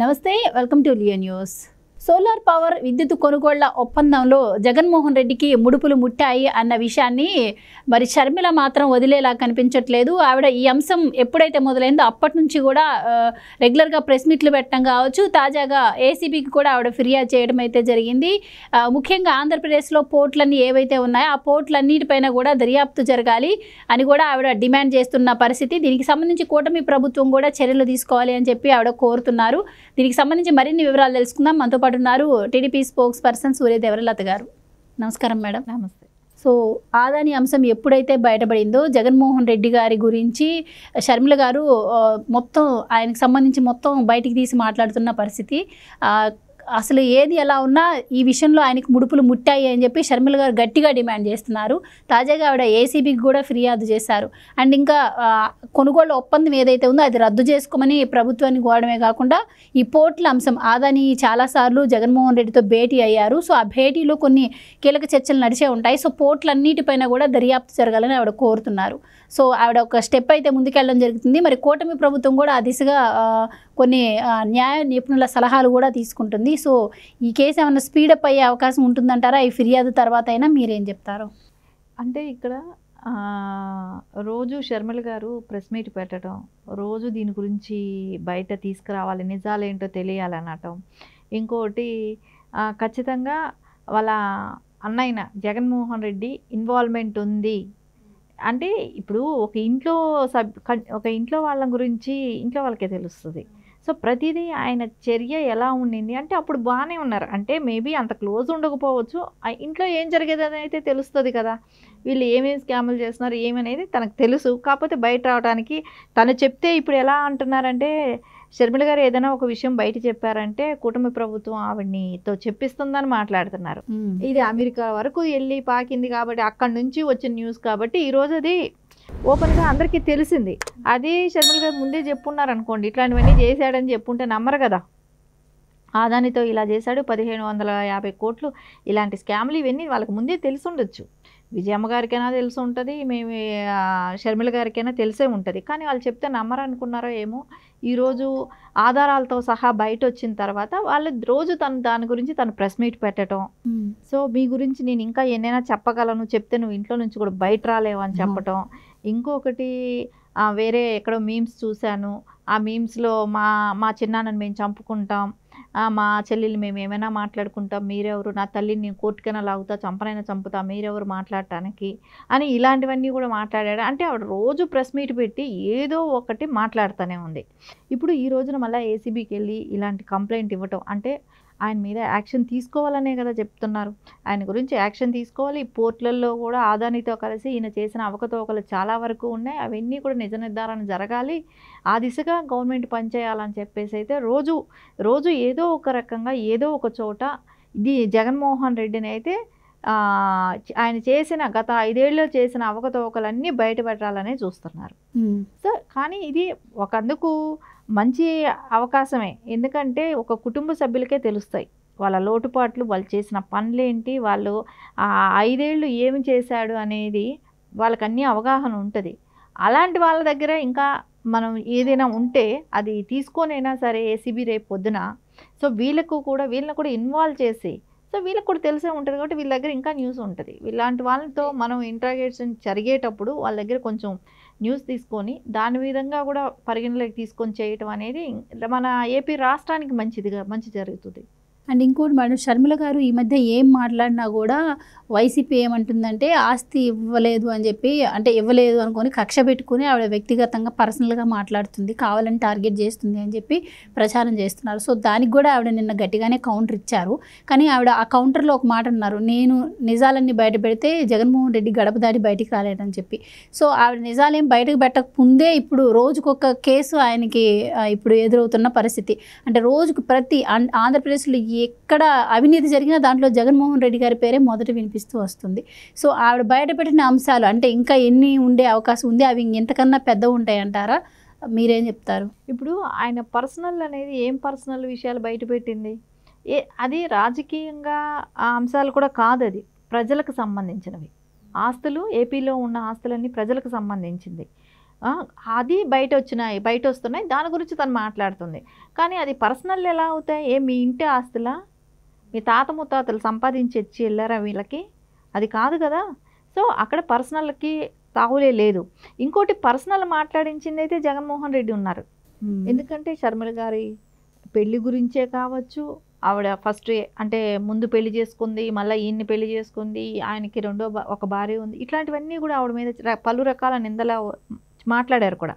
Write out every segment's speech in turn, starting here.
నమస్తే, welcome to Leo news. Solar power విద్యుత్ కొనుగోళ్ల ఒప్పందంలో జగన్మోహన్ రెడ్డికి ముడుపులు ముట్టాయి అన్న విషయాన్ని మరి షర్మిల మాత్రం వదిలేలా కనిపించట్లేదు. ఆవిడ ఈ అంశం ఎప్పుడైతే మొదలైందో అప్పటి నుంచి కూడా రెగ్యులర్గా ప్రెస్ మీట్లు పెట్టడం కావచ్చు, తాజాగా ఏసీబీకి కూడా ఆవిడ ఫిర్యాదు చేయడం అయితే జరిగింది. ముఖ్యంగా ఆంధ్రప్రదేశ్లో పోర్టులన్నీ ఏవైతే ఉన్నాయో ఆ పోర్టులన్నిటిపైన కూడా దర్యాప్తు జరగాలి అని కూడా ఆవిడ డిమాండ్ చేస్తున్న పరిస్థితి. దీనికి సంబంధించి కూటమి ప్రభుత్వం కూడా చర్యలు తీసుకోవాలి అని చెప్పి ఆవిడ కోరుతున్నారు. దీనికి సంబంధించి మరిన్ని వివరాలు తెలుసుకుందాం. మనతో పాటు ఉన్నారు టీడీపీ స్పోక్స్ పర్సన్ సూర్యదేవరలత గారు. నమస్కారం మేడం. నమస్తే. సో ఆదాని అంశం ఎప్పుడైతే బయటపడిందో జగన్మోహన్ రెడ్డి గారి గురించి షర్మిల గారు మొత్తం ఆయనకు సంబంధించి మొత్తం బయటికి తీసి మాట్లాడుతున్న పరిస్థితి. అసలు ఏది ఎలా ఉన్నా ఈ విషయంలో ఆయనకు ముడుపులు ముట్టాయి అని చెప్పి షర్మిల గారు గట్టిగా డిమాండ్ చేస్తున్నారు. తాజాగా ఆవిడ ఏసీబీకి కూడా ఫిర్యాదు చేశారు. అండ్ ఇంకా కొనుగోలు ఒప్పందం ఏదైతే ఉందో అది రద్దు చేసుకోమని ప్రభుత్వాన్ని కోరడమే కాకుండా ఈ పోర్టుల అంశం ఆదాని చాలాసార్లు జగన్మోహన్ రెడ్డితో భేటీ అయ్యారు. సో ఆ భేటీలో కొన్ని కీలక చర్చలు నడిచే ఉంటాయి. సో పోర్టులన్నిటిపైన కూడా దర్యాప్తు జరగాలని ఆవిడ కోరుతున్నారు. సో ఆవిడ ఒక స్టెప్ అయితే ముందుకెళ్ళడం జరుగుతుంది. మరి కూటమి ప్రభుత్వం కూడా ఆ దిశగా కొన్ని న్యాయ నిపుణుల సలహాలు కూడా తీసుకుంటుంది. సో ఈ కేసు ఏమైనా స్పీడప్ అయ్యే అవకాశం ఉంటుందంటారా? ఈ ఫిర్యాదు తర్వాత అయినా మీరేం చెప్తారు? అంటే ఇక్కడ రోజు షర్మిల గారు ప్రెస్ మీట్ పెట్టడం, రోజు దీని గురించి బయట తీసుకురావాలి, నిజాలేంటో తెలియాలనటం, ఇంకోటి ఖచ్చితంగా వాళ్ళ అన్నయ్య జగన్మోహన్ రెడ్డి ఇన్వాల్వ్మెంట్ ఉంది అంటే ఇప్పుడు ఒక ఇంట్లో వాళ్ళ గురించి ఇంట్లో వాళ్ళకే తెలుస్తుంది. సో ప్రతిదీ ఆయన చర్య ఎలా ఉండింది అంటే అప్పుడు బాగానే ఉన్నారు, అంటే మేబీ అంత క్లోజ్ ఉండకపోవచ్చు, ఇంట్లో ఏం జరిగేది అని అయితే తెలుస్తుంది కదా, వీళ్ళు ఏమేమి స్కాములు చేస్తున్నారు ఏమనేది తనకు తెలుసు. కాకపోతే బయట రావడానికి తను చెప్తే ఇప్పుడు ఎలా అంటున్నారంటే షర్మిల గారు ఏదైనా ఒక విషయం బయట చెప్పారంటే కుటుంబ ప్రభుత్వం ఆవిడనితో చెప్పిస్తుందని మాట్లాడుతున్నారు. ఇది అమెరికా వరకు వెళ్ళి పాకింది కాబట్టి అక్కడి నుంచి వచ్చిన న్యూస్ కాబట్టి ఈరోజు అది ఓపెన్గా అందరికీ తెలిసింది. అది షర్మిల గారు ముందే చెప్పున్నారు అనుకోండి, ఇట్లాంటివన్నీ చేశాడని చెప్పుంటే నమ్మరు కదా. ఆదానితో ఇలా చేశాడు, 1550 కోట్లు ఇలాంటి స్కామ్లు, ఇవన్నీ వాళ్ళకి ముందే తెలిసి ఉండొచ్చు. విజయమ్మ గారికైనా తెలిసి ఉంటుంది, మేము షర్మిల గారికైనా తెలిసే ఉంటుంది. కానీ వాళ్ళు చెప్తే నమ్మరు అనుకున్నారో ఏమో. ఈరోజు ఆధారాలతో సహా బయట వచ్చిన తర్వాత వాళ్ళు రోజు దాని గురించి తను ప్రెస్ మీట్ పెట్టడం, సో మీ గురించి నేను ఇంకా ఎన్నైనా చెప్పగలను, చెప్తే నువ్వు ఇంట్లో నుంచి కూడా బయట రాలేవు అని చెప్పటం. ఇంకొకటి వేరే ఎక్కడో మీమ్స్ చూశాను, ఆ మీమ్స్లో మా చిన్నాన్నని మేము చంపుకుంటాం, మా చెల్లెలు మేము ఏమైనా మాట్లాడుకుంటాం, మీరెవరు, నా తల్లిని నేను కోర్టుకైనా లాగుతా, చంపనైనా చంపుతా, మీరెవరు మాట్లాడటానికి అని ఇలాంటివన్నీ కూడా మాట్లాడాడు. అంటే ఆవిడ రోజు ప్రెస్ మీట్ పెట్టి ఏదో ఒకటి మాట్లాడుతూనే ఉంది. ఇప్పుడు ఈ రోజున మళ్ళీ ఏసీబీకి వెళ్ళి ఇలాంటి కంప్లైంట్ ఇవ్వటం అంటే ఆయన మీద యాక్షన్ తీసుకోవాలనే కదా చెప్తున్నారు. ఆయన గురించి యాక్షన్ తీసుకోవాలి. పోర్టులలో కూడా ఆదానితో కలిసి ఈయన చేసిన అవకతవకలు చాలా వరకు ఉన్నాయి, అవన్నీ కూడా నిజ నిర్ధారణ జరగాలి, ఆ దిశగా గవర్నమెంట్ పనిచేయాలని చెప్పేసి అయితే రోజు ఏదో ఒక రకంగా ఏదో ఒక చోట ఇది జగన్మోహన్ రెడ్డిని అయితే ఆయన చేసిన గత 5 ఏళ్ళలో చేసిన అవకతవకలన్నీ బయట పెట్టాలనే చూస్తున్నారు. సో కానీ ఇది ఒకందుకు మంచి అవకాశమే, ఎందుకంటే ఒక కుటుంబ సభ్యులకే తెలుస్తాయి వాళ్ళ లోటుపాట్లు, వాళ్ళు చేసిన పనులేంటి, వాళ్ళు 5 ఏళ్ళు ఏమి చేశాడు అనేది వాళ్ళకి అన్నీ అవగాహన ఉంటుంది. అలాంటి వాళ్ళ దగ్గర ఇంకా మనం ఏదైనా ఉంటే అది తీసుకొనైనా సరే ఏసీబీ రేపు పొద్దున సో వీళ్ళని కూడా ఇన్వాల్వ్ చేసి, సో వీళ్ళకి కూడా తెలిసే ఉంటుంది కాబట్టి వీళ్ళ దగ్గర ఇంకా న్యూస్ ఉంటుంది. ఇలాంటి వాళ్ళతో మనం ఇంట్రాగేషన్ జరిగేటప్పుడు వాళ్ళ దగ్గర కొంచెం న్యూస్ తీసుకొని దాని విధంగా కూడా పరిగణలోకి తీసుకొని చేయటం అనేది మన ఏపీ రాష్ట్రానికి మంచి జరుగుతుంది. అండ్ ఇంకోటి మేడం, షర్మిల గారు ఈ మధ్య ఏం మాట్లాడినా కూడా వైసీపీ ఏమంటుందంటే ఆస్తి ఇవ్వలేదు అని చెప్పి, అంటే ఇవ్వలేదు అనుకొని కక్ష పెట్టుకుని ఆవిడ వ్యక్తిగతంగా పర్సనల్గా మాట్లాడుతుంది, కావాలని టార్గెట్ చేస్తుంది అని చెప్పి ప్రచారం చేస్తున్నారు. సో దానికి కూడా ఆవిడ నిన్న గట్టిగానే కౌంటర్ ఇచ్చారు. కానీ ఆవిడ ఆ కౌంటర్లో ఒక మాట అన్నారు, నేను నిజాలన్నీ బయట పెడితే జగన్మోహన్ రెడ్డి గడప దాటి బయటికి రాలేదని చెప్పి. సో ఆవిడ నిజాలేం బయటకు పెట్టకముందే ఇప్పుడు రోజుకొక కేసు ఆయనకి ఇప్పుడు ఎదురవుతున్న పరిస్థితి. అంటే రోజుకు ప్రతి ఆంధ్రప్రదేశ్లో ఎక్కడ అవినీతి జరిగినా దాంట్లో జగన్మోహన్ రెడ్డి గారి పేరే మొదట వినిపిస్తూ వస్తుంది. సో ఆవిడ బయటపెట్టిన అంశాలు అంటే ఇంకా ఎన్ని ఉండే అవకాశం ఉంది, అవి ఎంతకన్నా పెద్ద ఉంటాయి అంటారా? మీరేం చెప్తారు? ఇప్పుడు ఆయన పర్సనల్ అనేది ఏం పర్సనల్ విషయాలు బయటపెట్టింది, అది రాజకీయంగా ఆ అంశాలు కూడా కాదు, అది ప్రజలకు సంబంధించినవి. ఆస్తులు ఏపీలో ఉన్న ఆస్తులన్నీ ప్రజలకు సంబంధించింది. అది బయట వస్తున్నాయి, దాని గురించి తను మాట్లాడుతుంది. కానీ అది పర్సనల్ ఎలా అవుతాయి? మీ ఇంటి ఆస్తులా, మీ తాత ముత్తాతలు సంపాదించి ఇచ్చి వెళ్ళారా వీళ్ళకి? అది కాదు కదా. సో అక్కడ పర్సనల్కి తావులే లేదు. ఇంకోటి పర్సనల్ మాట్లాడించింది అయితే జగన్మోహన్ రెడ్డి ఉన్నారు. ఎందుకంటే షర్మిల గారి పెళ్లి గురించే కావచ్చు, ఆవిడ ఫస్ట్ అంటే ముందు పెళ్లి చేసుకుంది, మళ్ళీ ఈయన్ని పెళ్లి చేసుకుంది, ఆయనకి ఒక భార్య ఉంది, ఇట్లాంటివన్నీ కూడా ఆవిడ మీద పలు రకాల నిందల మాట్లాడారు కూడా.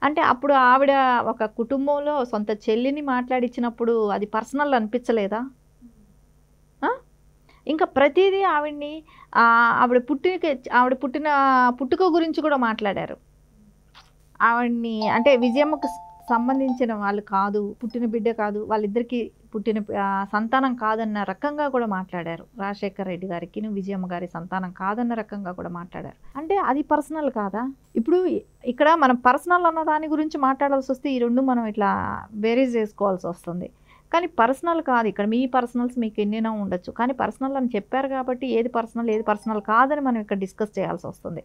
అంటే అప్పుడు ఆవిడ ఒక కుటుంబంలో సొంత చెల్లిని మాట్లాడించినప్పుడు అది పర్సనల్ అనిపించలేదా? ఇంకా ప్రతిదీ ఆవిడ పుట్టిన పుట్టుక గురించి కూడా మాట్లాడారు. ఆవిడ్ని అంటే విజయమ్మకు సంబంధించిన వాళ్ళు కాదు, పుట్టిన బిడ్డ కాదు, వాళ్ళిద్దరికి పుట్టిన సంతానం కాదన్న రకంగా కూడా మాట్లాడారు. రాజశేఖర రెడ్డి గారికి విజయమ్మ గారి సంతానం కాదన్న రకంగా కూడా మాట్లాడారు. అంటే అది పర్సనల్ కాదా? ఇప్పుడు ఇక్కడ మనం పర్సనల్ అన్న దాని గురించి మాట్లాడాల్సి వస్తే ఈ రెండు మనం ఇట్లా బేరీజ్ చేసుకోవాల్సి వస్తుంది. కానీ పర్సనల్ కాదు, ఇక్కడ మీ పర్సనల్స్ మీకు ఎన్నైనా ఉండొచ్చు, కానీ పర్సనల్ అని చెప్పారు కాబట్టి ఏది పర్సనల్ కాదని మనం ఇక్కడ డిస్కస్ చేయాల్సి వస్తుంది.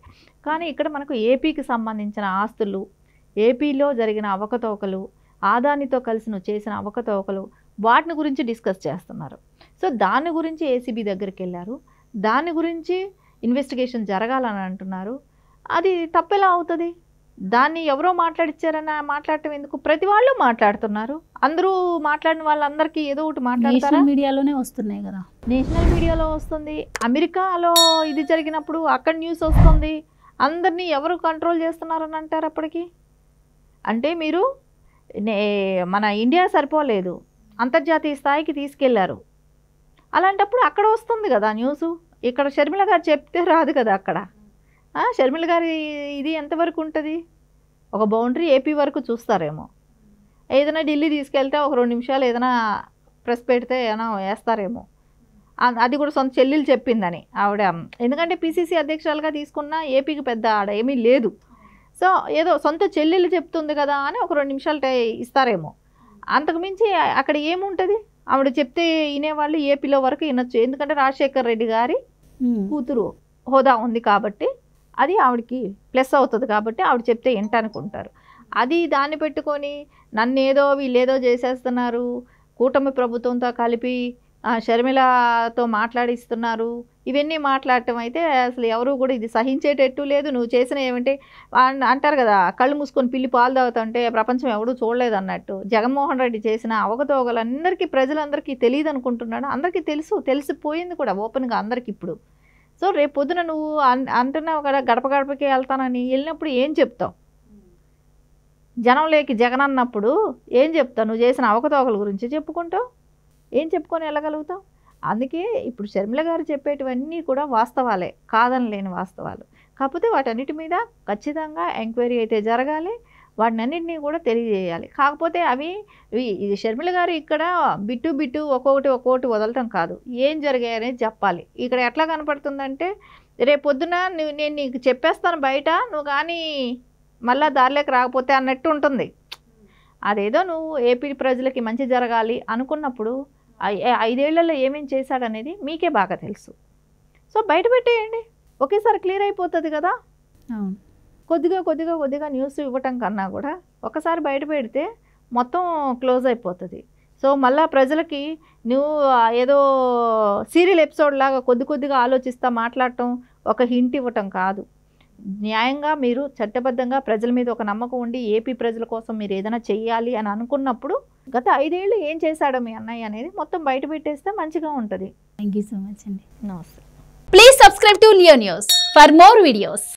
కానీ ఇక్కడ మనకు ఏపీకి సంబంధించిన ఆస్తులు, ఏపీలో జరిగిన అవకతవకలు, ఆదానితో కలిసి నువ్వు చేసిన అవకతవకలు, వాటిని గురించి డిస్కస్ చేస్తున్నారు. సో దాని గురించి ఏసీబీ దగ్గరికి వెళ్ళారు, దాని గురించి ఇన్వెస్టిగేషన్ జరగాలని అంటున్నారు. అది తప్పెలా అవుతుంది? దాన్ని ఎవరో మాట్లాడిచ్చారని మాట్లాడటం ఎందుకు? ప్రతి వాళ్ళు మాట్లాడుతున్నారు. అందరూ మాట్లాడిన వాళ్ళందరికీ ఏదో ఒకటి మాట్లాడతారు. మీడియాలోనే వస్తున్నాయి కదా, నేషనల్ మీడియాలో వస్తుంది, అమెరికాలో ఇది జరిగినప్పుడు అక్కడ న్యూస్ వస్తుంది. అందరినీ ఎవరు కంట్రోల్ చేస్తున్నారని అంటారు అప్పటికి? అంటే మీరు మన ఇండియా సరిపోలేదు, అంతర్జాతీయ స్థాయికి తీసుకెళ్లారు. అలాంటప్పుడు అక్కడ వస్తుంది కదా న్యూసు. ఇక్కడ షర్మిల గారు చెప్తే రాదు కదా. అక్కడ షర్మిల గారి ఇది ఎంతవరకు ఉంటుంది? ఒక బౌండరీ ఏపీ వరకు చూస్తారేమో. ఏదైనా ఢిల్లీ తీసుకెళ్తే ఒక 2 నిమిషాలు ఏదైనా ప్రెస్ పెడితే ఏమైనా వేస్తారేమో. అది కూడా సొంత చెల్లెలు చెప్పిందని ఆవిడ. ఎందుకంటే పిసిసి అధ్యక్షురాలుగా తీసుకున్న ఏపీకి పెద్ద ఆడ ఏమీ లేదు. సో ఏదో సొంత చెల్లెలు చెప్తుంది కదా అని ఒక 2 నిమిషాలు ఇస్తారేమో. అంతకుమించి అక్కడ ఏముంటుంది? ఆవిడ చెప్తే వినేవాళ్ళు ఏపీలో వరకు వినొచ్చు. ఎందుకంటే రాజశేఖర్ రెడ్డి గారి కూతురు హోదా ఉంది కాబట్టి అది ఆవిడకి ప్లస్ అవుతుంది కాబట్టి ఆవిడ చెప్తే వింటానుకుంటారు. అది దాన్ని పెట్టుకొని నన్నేదో వీళ్ళేదో చేసేస్తున్నారు, కూటమి ప్రభుత్వంతో కలిపి షర్మిలతో మాట్లాడిస్తున్నారు, ఇవన్నీ మాట్లాడటం అయితే అసలు ఎవరు కూడా ఇది సహించేటట్టు లేదు. నువ్వు చేసిన ఏమంటే అంటారు కదా, కళ్ళు మూసుకొని పిల్లి పాలు తాగుతుంటే ప్రపంచం ఎవడూ చూడలేదు అన్నట్టు. జగన్మోహన్ రెడ్డి చేసిన అవకతవకలందరికీ ప్రజలందరికీ తెలియదు అనుకుంటున్నాడు. అందరికీ తెలిసిపోయింది కూడా ఓపెన్గా అందరికి ఇప్పుడు. సో రేపు పొద్దున నువ్వు అంటున్నావు కదా గడప గడపకి వెళ్తానని, వెళ్ళినప్పుడు ఏం చెప్తావు? జనంలోకి జగన్ అన్నప్పుడు ఏం చెప్తావు? నువ్వు చేసిన అవకతవకల గురించి చెప్పుకుంటావు, ఏం చెప్పుకొని వెళ్ళగలుగుతావు? అందుకే ఇప్పుడు షర్మిల గారు చెప్పేటివన్నీ కూడా వాస్తవాలే, కాదని లేని వాస్తవాలు. కాకపోతే వాటన్నిటి మీద ఖచ్చితంగా ఎంక్వైరీ అయితే జరగాలి, వాటినన్నింటినీ కూడా తెలియజేయాలి. కాకపోతే ఇది షర్మిల గారు ఇక్కడ బిట్టు ఒక్కొక్కటి వదలటం కాదు, ఏం జరిగాయనేది చెప్పాలి. ఇక్కడ ఎట్లా కనపడుతుందంటే రేపు పొద్దున నేను నీకు చెప్పేస్తాను బయట, నువ్వు కానీ మళ్ళీ దారిలోకి రాకపోతే అన్నట్టు ఉంటుంది. అదేదో నువ్వు ఏపీ ప్రజలకి మంచి జరగాలి అనుకున్నప్పుడు 5 ఏళ్లలో ఏమేం చేశాడనేది మీకే బాగా తెలుసు. సో బయట పెట్టేయండి, ఒకేసారి క్లియర్ అయిపోతుంది కదా. కొద్దిగా న్యూస్ ఇవ్వటం కన్నా కూడా ఒకసారి బయట పెడితే మొత్తం క్లోజ్ అయిపోతుంది. సో మళ్ళీ ప్రజలకి నువ్వు ఏదో సీరియల్ ఎపిసోడ్ లాగా కొద్దిగా ఆలోచిస్తా మాట్లాడటం, ఒక హింట్ ఇవ్వటం కాదు. న్యాయంగా మీరు చట్టబద్ధంగా ప్రజల మీద ఒక నమ్మకం ఉండి ఏపీ ప్రజల కోసం మీరు ఏదైనా చెయ్యాలి అని అనుకున్నప్పుడు గత 5 ఏళ్ళు ఏం చేశాడో మీ అన్నయ్య అనేది మొత్తం బయట పెట్టేస్తే మంచిగా ఉంటుంది. థ్యాంక్ యూ సో మచ్ అండి. నమస్తే. Please subscribe to Leo news for more videos.